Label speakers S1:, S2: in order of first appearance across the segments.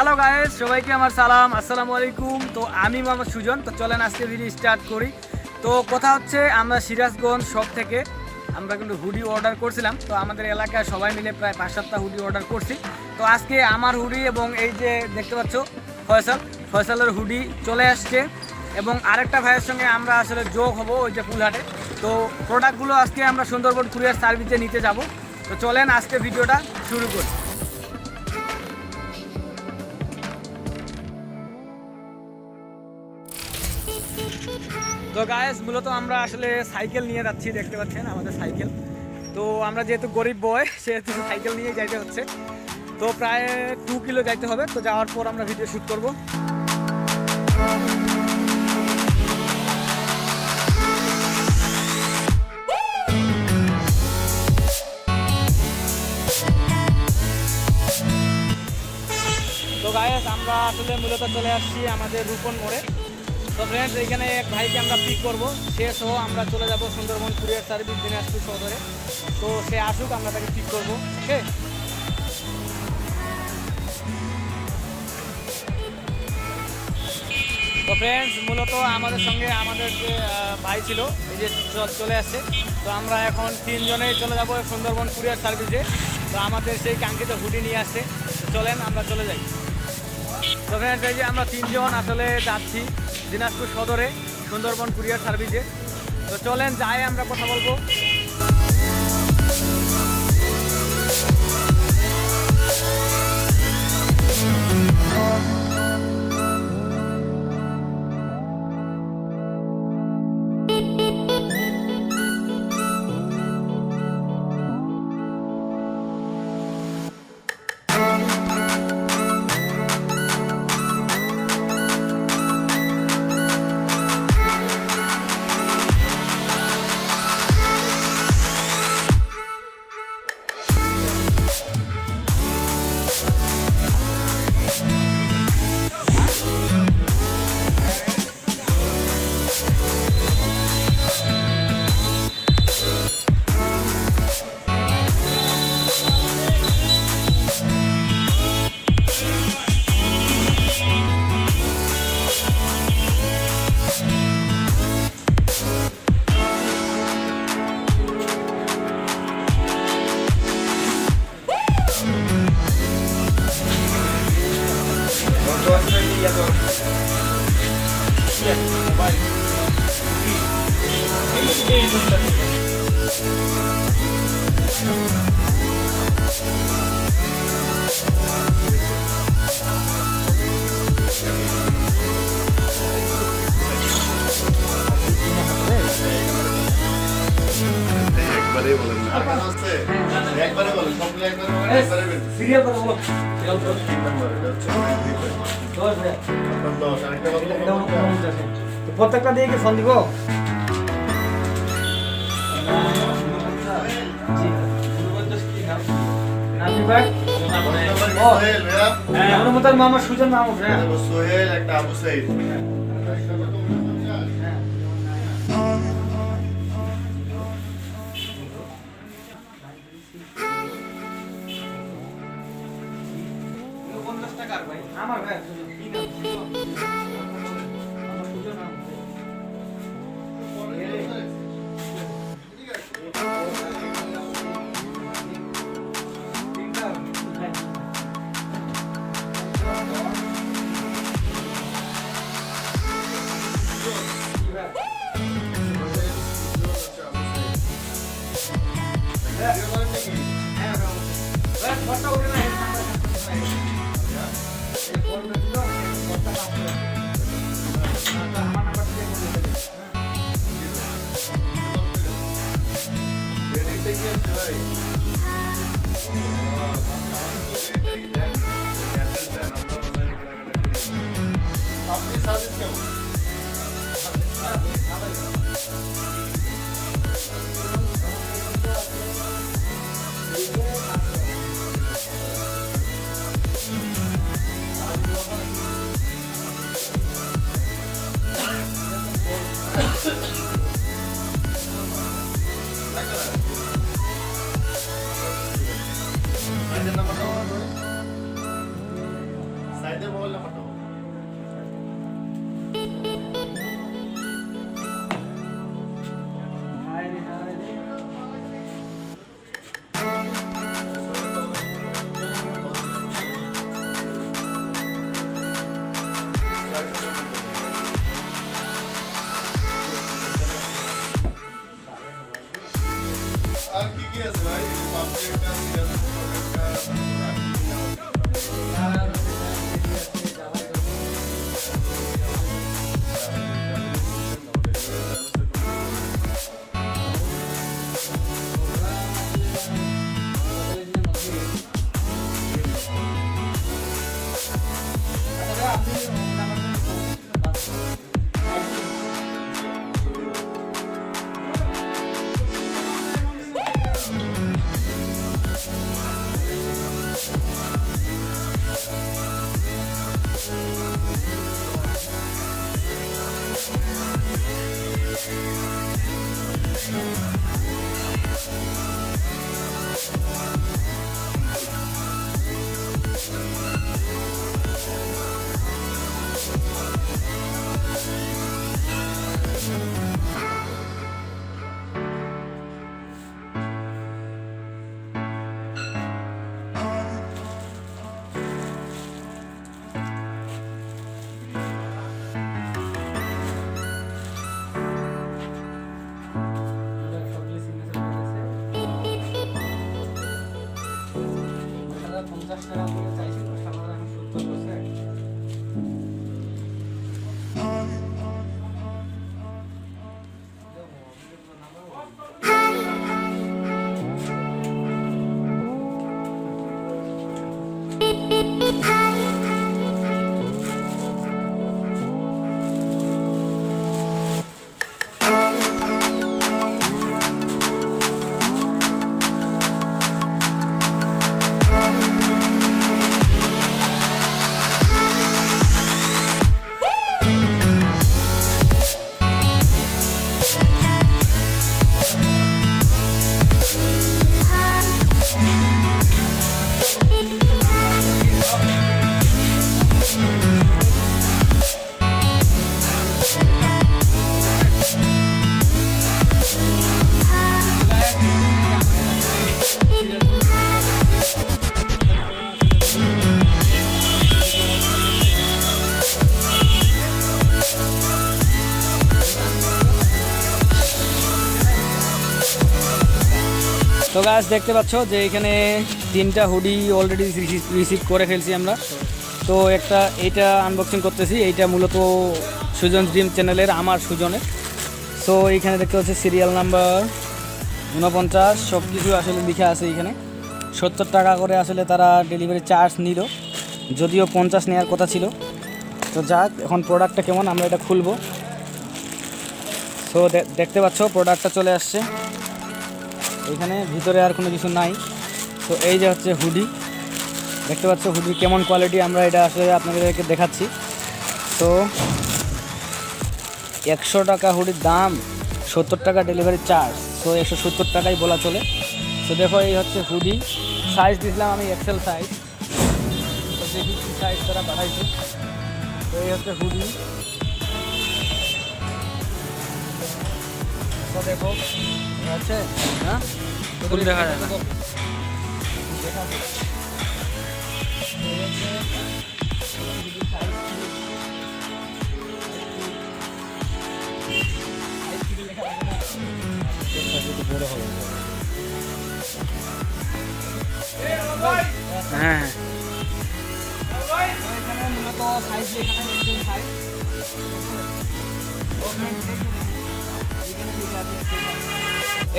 S1: Hello guys, সবাইকে আমার সালাম, আসসালামু আলাইকুম। তো আমি মোহাম্মদ সুজন। তো চলেন আজকে ভিডিও স্টার্ট করি। তো কথা হচ্ছে আমরা সিরাজগঞ্জ শপ থেকে আমরা কিন্তু হুডি অর্ডার করছিলাম। তো আমাদের এলাকায় সবাই মিলে প্রায় 5-7টা হুডি অর্ডার করছি। তো আজকে আমার হুডি এবং এই যে দেখতে পাচ্ছ ফয়সালের হুডি চলে আসছে এবং আরেকটা ভাইয়ের সঙ্গে আমরা আসলে যোগ হব ওই যে ফুলহাটে। তো প্রোডাক্টগুলো আজকে আমরা সুন্দরবন কুরিয়ার সার্ভিসে নিতে যাব। তো চলেন আজকে ভিডিওটা শুরু করি। তো গাইস, মূলত আমরা আসলে সাইকেল নিয়ে যাচ্ছি, দেখতে পাচ্ছেন আমাদের সাইকেল। তো আমরা যেহেতু গরিব বয় সেহেতু সাইকেল নিয়ে যাইতে হচ্ছে। তো প্রায় 2 কিলো যাইতে হবে। তো যাওয়ার পর আমরা ভিডিও শ্যুট করব। তো গাইস, আমরা আসলে মূলত চলে আসছি আমাদের রূপন মোড়ে। তো ফ্রেন্ডস, এখানে এক ভাইকে আমরা পিক করবো, সে সহ আমরা চলে যাব সুন্দরবন কুরিয়ার সার্ভিস দিনাজপুর শহরে। তো সে আসুক, আমরা তাকে পিক করবো। ওকে। তো ফ্রেন্ডস, মূলত আমাদের সঙ্গে আমাদের যে ভাই ছিল এই যে চলে আসছে। তো আমরা এখন 3 জনেই চলে যাব সুন্দরবন কুরিয়ার সার্ভিসে। তো আমাদের সেই কাঙ্ক্ষিত হুডি নিয়ে আসছে। তো চলেন আমরা চলে যাই। তো ফ্রেন্ডস, এই যে আমরা 3 জন আসলে যাচ্ছি দিনাজপুর সদরে সুন্দরবন কুরিয়ার সার্ভিসে। তো চলেন যাই, আমরা কথা বলবো। প্রত্যেকটা দিয়ে কি ফোন দিব? মামা সুজন মামা সোহেল একটা আবু সাইদ। আমার ভাই তো গাইস দেখতে পাচ্ছ যে এখানে 3টা হুডি অলরেডি রিসিভ করে ফেলছি আমরা। তো এইটা আনবক্সিং করতেছি, এইটা মূলত সুজন ড্রিম চ্যানেলের আমার সুজনের। সো এইখানে দেখতে পাচ্ছি সিরিয়াল নাম্বার 49, সব কিছু আসলে লিখে আছে এখানে। 70 টাকা করে আসলে তারা ডেলিভারি চার্জ নিল, যদিও 50 নেওয়ার কথা ছিল। তো যাক, এখন প্রোডাক্টটা কেমন আমরা এটা খুলবো। সো দেখতে পাচ্ছ প্রোডাক্টটা চলে আসছে এখানে, ভিতরে আর কোনো কিছু নাই। তো এই যে হচ্ছে হুডি, দেখতে পাচ্ছ হুডির কেমন কোয়ালিটি, আমরা এটা আসলে আপনাদেরকে দেখাচ্ছি। তো 100 টাকা হুডির দাম, 70 টাকা ডেলিভারি চার্জ, তো 170 টাকাই বলা চলে। তো দেখো এই হচ্ছে হুডি, সাইজ দিয়েছিলাম আমি এক্সেল সাইজ, তো দেখি কী সাইজ তারা বাড়াইছে। তো এই হচ্ছে হুডি, তো দেখো আছে হ্যাঁ, ফুল দেখা যায় না। হ্যাঁ মূলত সাইজ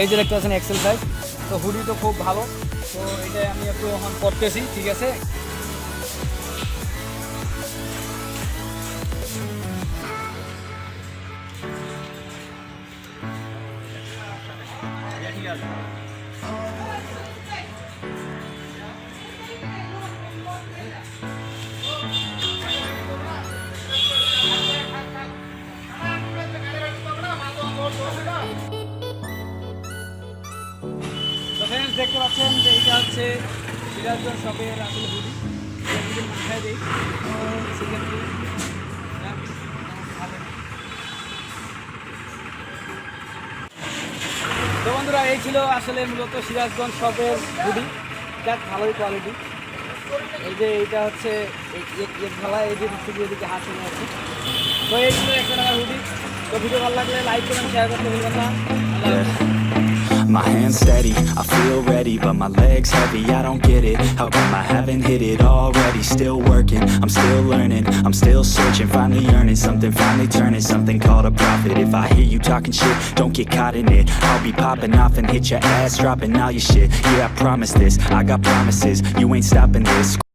S1: এই যে দেখতে পাচ্ছেন এক্সেল সাইজ। তো হুডি তো খুব ভালো, তো এটাই আমি একটু এখন করতেছি, ঠিক আছে। দেখতে পাচ্ছেন যে এটা হচ্ছে সিরাজগঞ্জ শপের আসলে হুডি, মাথায় দিই। তো বন্ধুরা এই ছিল আসলে মূলত সিরাজগঞ্জ শপের হুডি, যাক ভালোই কোয়ালিটি। এই যে এইটা হচ্ছে এক ভালা, এই যে এদিকে হাত নিয়ে আছে। তো এই ছিল 100 টাকার হুডি। তো ভিডিও ভালো লাগলে লাইক করবেন, শেয়ার করতে ভুলবেন না। আল্লাহ হাফেজ।
S2: My hands steady, I feel ready, but my legs heavy, I don't get it. How come I haven't hit it already? Still working, I'm still learning, I'm still searching, finally earning something, finally turning something called a profit. If I hear you talking shit, don't get caught in it. I'll be popping off and hit your ass, dropping all your shit. Yeah, I promise this, I got promises, you ain't stopping this.